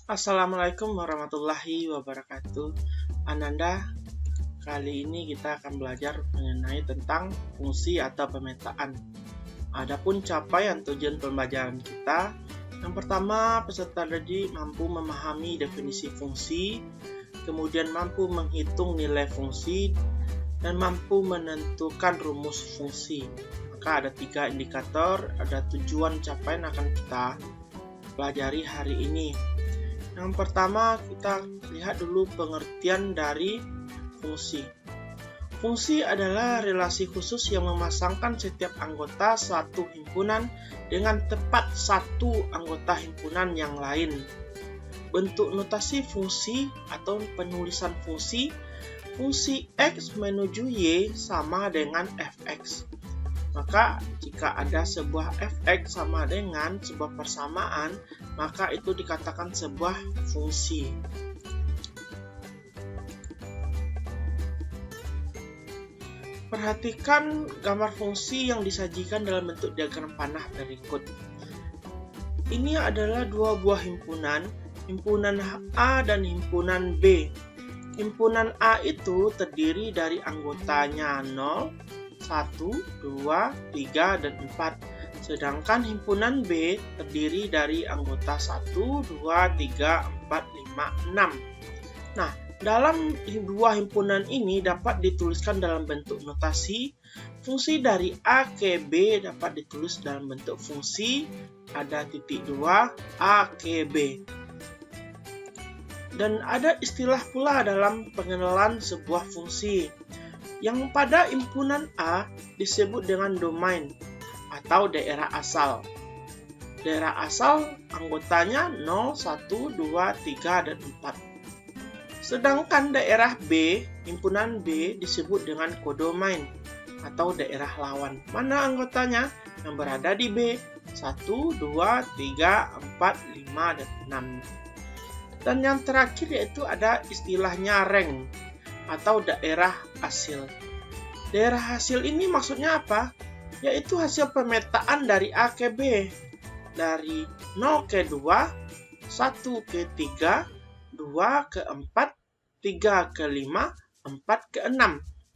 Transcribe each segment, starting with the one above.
Assalamualaikum warahmatullahi wabarakatuh. Ananda, kali ini kita akan belajar mengenai tentang fungsi atau pemetaan. Adapun capaian tujuan pembelajaran kita, yang pertama peserta didik mampu memahami definisi fungsi, kemudian mampu menghitung nilai fungsi, dan mampu menentukan rumus fungsi. Maka ada 3 indikator, ada tujuan capaian akan kita pelajari hari ini. Yang pertama, kita lihat dulu pengertian dari fungsi. Fungsi adalah relasi khusus yang memasangkan setiap anggota satu himpunan dengan tepat satu anggota himpunan yang lain. Bentuk notasi fungsi atau penulisan fungsi, fungsi X menuju Y sama dengan Fx. Maka jika ada sebuah fx sama dengan sebuah persamaan, maka itu dikatakan sebuah fungsi. Perhatikan gambar fungsi yang disajikan dalam bentuk diagram panah berikut. Ini adalah dua buah himpunan, himpunan A dan himpunan B. Himpunan A itu terdiri dari anggotanya 0, 1, 2, 3, dan 4. Sedangkan himpunan B terdiri dari anggota 1, 2, 3, 4, 5, 6. Nah, dalam dua himpunan ini dapat dituliskan dalam bentuk notasi. Fungsi dari A ke B dapat ditulis dalam bentuk fungsi ada titik 2 A ke B. Dan ada istilah pula dalam pengenalan sebuah fungsi, yang pada himpunan A disebut dengan domain atau daerah asal. Daerah asal anggotanya 0, 1, 2, 3, dan 4. Sedangkan daerah B, himpunan B disebut dengan kodomain atau daerah lawan. Mana anggotanya yang berada di B? 1, 2, 3, 4, 5, dan 6. Dan yang terakhir yaitu ada istilahnya rank atau daerah hasil. Daerah hasil ini maksudnya apa? Yaitu hasil pemetaan dari A ke B, dari 0 ke 2, 1 ke 3, 2 ke 4, 3 ke 5, 4 ke 6.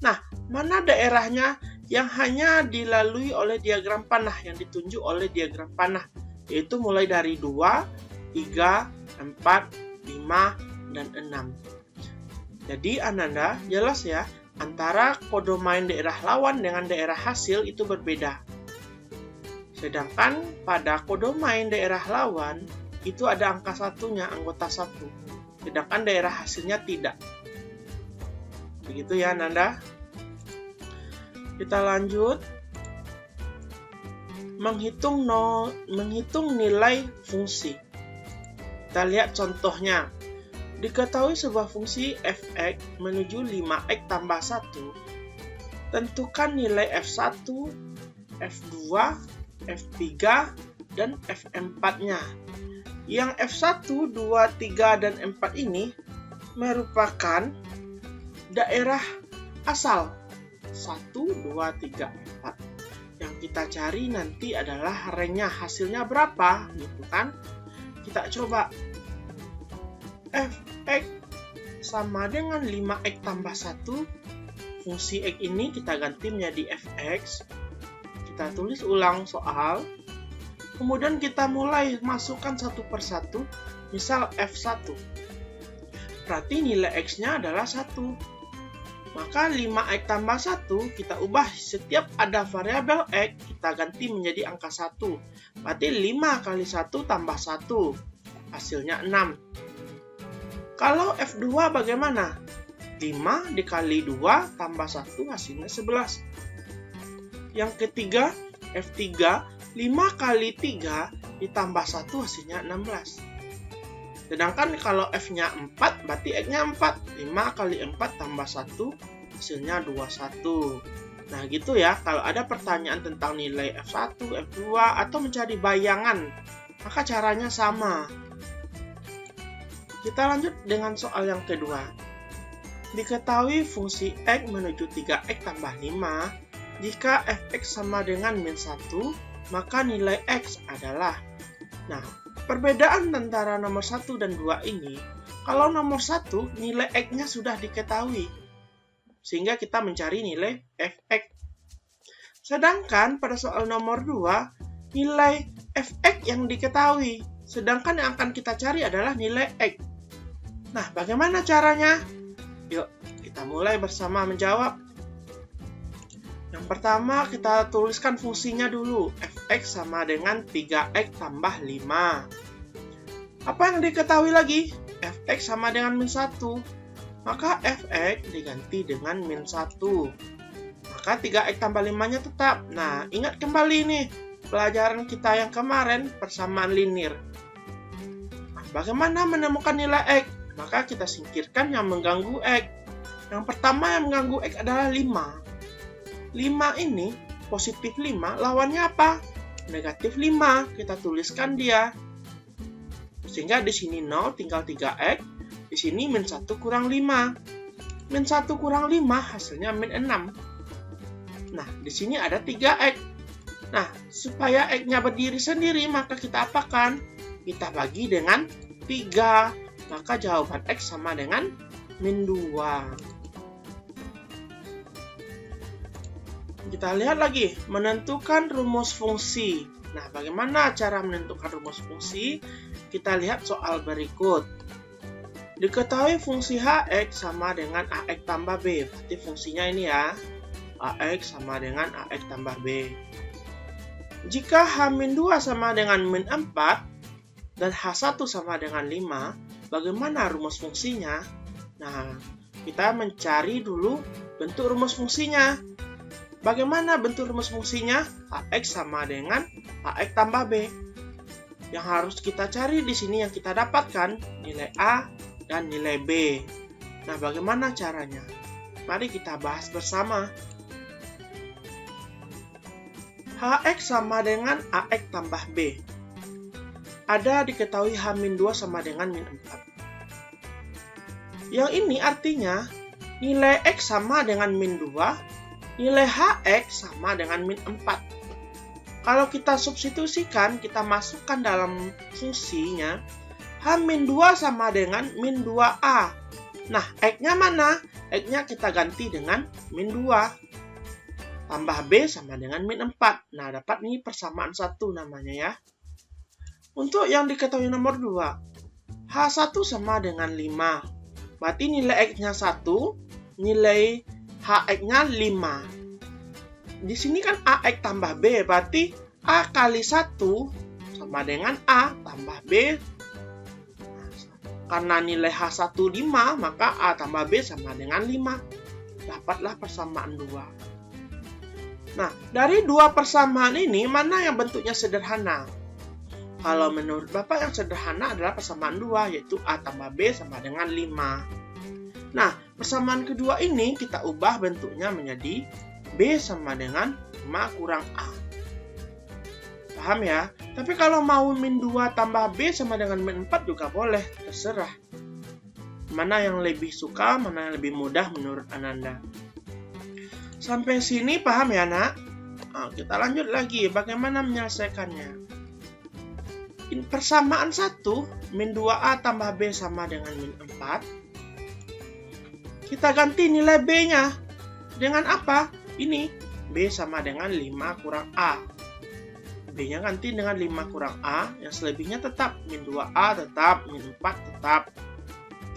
Nah, mana daerahnya yang hanya dilalui oleh diagram panah, yang ditunjuk oleh diagram panah, yaitu mulai dari 2, 3, 4, 5, dan 6. Jadi Ananda jelas ya, antara kodomain daerah lawan dengan daerah hasil itu berbeda. Sedangkan pada kodomain daerah lawan itu ada angka satunya, anggota 1. Sedangkan daerah hasilnya tidak. Begitu ya Ananda. Kita lanjut. Menghitung nilai fungsi. Kita lihat contohnya. Diketahui sebuah fungsi fx menuju 5x tambah 1. Tentukan nilai f1, f2, f3, dan f4-nya. Yang f1, 2, 3, dan 4 ini merupakan daerah asal 1, 2, 3, 4. Yang kita cari nanti adalah ranknya, hasilnya berapa gitu kan. Kita coba. Fx sama dengan 5x tambah 1. Fungsi x ini kita ganti menjadi fx. Kita tulis ulang soal. Kemudian kita mulai masukkan satu persatu. Misal f1. Berarti nilai x-nya adalah 1. Maka 5x tambah 1 kita ubah. Setiap ada variabel x kita ganti menjadi angka 1. Berarti 5 kali 1 tambah 1. Hasilnya 6. Kalau F2 bagaimana? 5 dikali 2 tambah 1 hasilnya 11. Yang ketiga, F3, 5 kali 3 ditambah 1 hasilnya 16. Sedangkan kalau F-nya 4, berarti X-nya 4. 5 kali 4 tambah 1 hasilnya 21. Nah gitu ya, kalau ada pertanyaan tentang nilai F1, F2, atau mencari bayangan, maka caranya sama. Kita lanjut dengan soal yang kedua. Diketahui fungsi x menuju 3x tambah 5. Jika fx sama dengan min 1, maka nilai x adalah. Nah, Perbedaan antara nomor 1 dan 2 ini, kalau nomor 1 nilai X-nya sudah diketahui, sehingga kita mencari nilai Fx. Sedangkan pada soal nomor 2, nilai Fx yang diketahui, sedangkan yang akan kita cari adalah nilai X. Nah, bagaimana caranya? Yuk, kita mulai bersama menjawab. Yang pertama, kita tuliskan fungsinya dulu. Fx sama dengan 3x tambah 5. Apa yang diketahui lagi? Fx sama dengan min 1. Maka Fx diganti dengan min 1. Maka 3x tambah 5-nya tetap. Nah, ingat kembali nih, pelajaran kita yang kemarin, persamaan linear. Nah, bagaimana menemukan nilai X? Maka kita singkirkan yang mengganggu X. Yang pertama yang mengganggu X adalah 5. 5 ini, positif 5, lawannya apa? Negatif 5. Kita tuliskan dia. Sehingga di sini 0, tinggal 3x. Di sini min 1 kurang 5. Min 1 kurang 5, hasilnya min 6. Nah, di sini ada 3x. Nah, supaya x-nya berdiri sendiri, maka kita apakan? Kita bagi dengan 3. Maka jawaban x sama dengan min 2. Kita lihat lagi, menentukan rumus fungsi. Nah, bagaimana cara menentukan rumus fungsi? Kita lihat soal berikut. Diketahui fungsi hx sama dengan ax tambah b. Berarti fungsinya ini ya, ax sama dengan ax tambah b. Jika h-2 sama dengan min 4 dan h1 sama dengan 5, bagaimana rumus fungsinya? Nah, kita mencari dulu bentuk rumus fungsinya. Bagaimana bentuk rumus fungsinya? Ax sama dengan ax tambah b. Yang harus kita cari di sini yang kita dapatkan nilai a dan nilai b. Nah, bagaimana caranya? Mari kita bahas bersama. Hx sama dengan ax tambah b. Ada diketahui h-2 sama dengan min 4. Yang ini artinya nilai x sama dengan min 2. Nilai hx sama dengan min 4. Kalau kita substitusikan, kita masukkan dalam fungsinya, h-2 sama dengan min 2a. Nah, x-nya mana? X-nya kita ganti dengan min 2. Tambah b sama dengan min 4. Nah, dapat nih persamaan 1 namanya ya. Untuk yang diketahui nomor 2, h1 sama dengan 5. Berarti nilai x-nya 1, nilai hx-nya 5. Di sini kan ax tambah b, berarti a kali 1 sama dengan a tambah b. Karena nilai h1 5, maka a tambah b sama dengan 5. Dapatlah persamaan 2. Nah, dari dua persamaan ini, mana yang bentuknya sederhana? Kalau menurut Bapak yang sederhana adalah persamaan 2, yaitu a tambah b sama dengan 5. Nah, persamaan kedua ini kita ubah bentuknya menjadi b sama dengan 5 kurang a. Paham ya? Tapi kalau mau min 2 tambah b sama dengan min 4 juga boleh, terserah. Mana yang lebih suka, mana yang lebih mudah menurut Ananda. Sampai sini paham ya, nak? Nah, kita lanjut lagi, bagaimana menyelesaikannya? Persamaan 1, min 2a tambah b sama dengan min 4. Kita ganti nilai b-nya. Dengan apa? Ini, b sama dengan 5 kurang a. B-nya ganti dengan 5 kurang a. Yang selebihnya tetap. Min 2a tetap, min 4 tetap.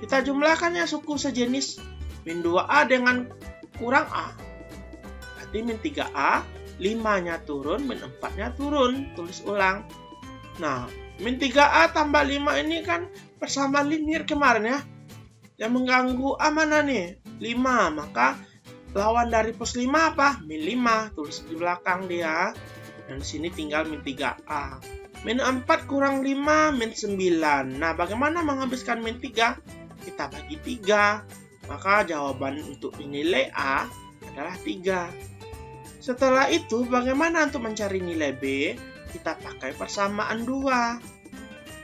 Kita jumlahkan yang suku sejenis. Min 2a dengan kurang a. Berarti min 3a. 5-nya turun, min 4-nya turun. Tulis ulang. Nah, min 3a tambah 5 ini kan persamaan linear kemarin ya. Yang mengganggu a mana nih? 5. Maka lawan dari plus 5 apa? Min 5. Tulis di belakang dia. Dan di sini tinggal min 3a. Min 4 kurang 5, min 9. Nah, bagaimana menghabiskan min 3? Kita bagi 3. Maka jawaban untuk nilai a adalah 3. Setelah itu, bagaimana untuk mencari nilai b? Kita pakai persamaan 2.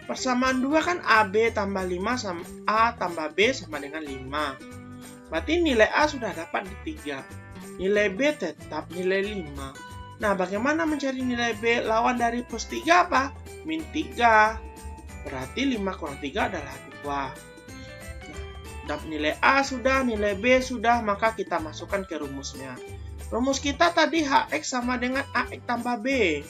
Persamaan 2 kan AB tambah 5 sama A tambah B sama dengan 5. Berarti nilai A sudah dapat di 3. Nilai B tetap nilai 5. Nah, bagaimana mencari nilai B? Lawan dari plus 3 apa? Min 3. Berarti 5 kurang 3 adalah 2. Nah, nilai A sudah, nilai B sudah, maka kita masukkan ke rumusnya. Rumus kita tadi HX sama dengan AX tambah B.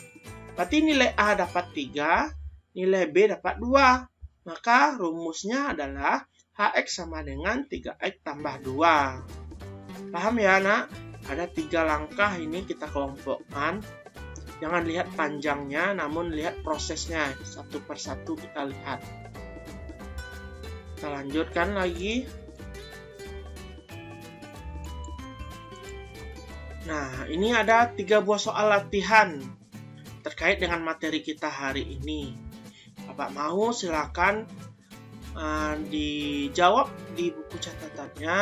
Berarti nilai A dapat 3, nilai B dapat 2. Maka rumusnya adalah HX sama dengan 3X tambah 2. Paham ya, anak? Ada 3 langkah ini kita kelompokkan. Jangan lihat panjangnya, namun lihat prosesnya. Satu persatu kita lihat. Kita lanjutkan lagi. Nah, ini ada 3 buah soal latihan terkait dengan materi kita hari ini. Bapak mau silakan dijawab di buku catatannya.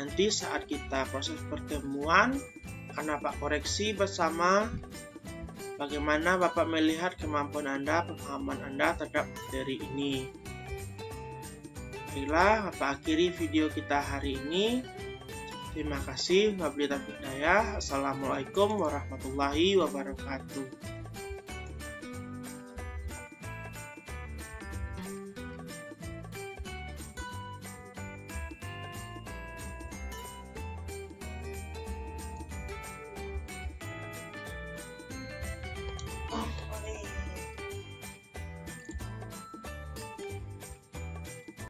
Nanti saat kita proses pertemuan akan Bapak koreksi bersama bagaimana Bapak melihat kemampuan Anda, pemahaman Anda terhadap materi ini. Marilah Bapak akhiri video kita hari ini. Terima kasih. Wabillahi taufiq hidayah. Assalamualaikum warahmatullahi wabarakatuh.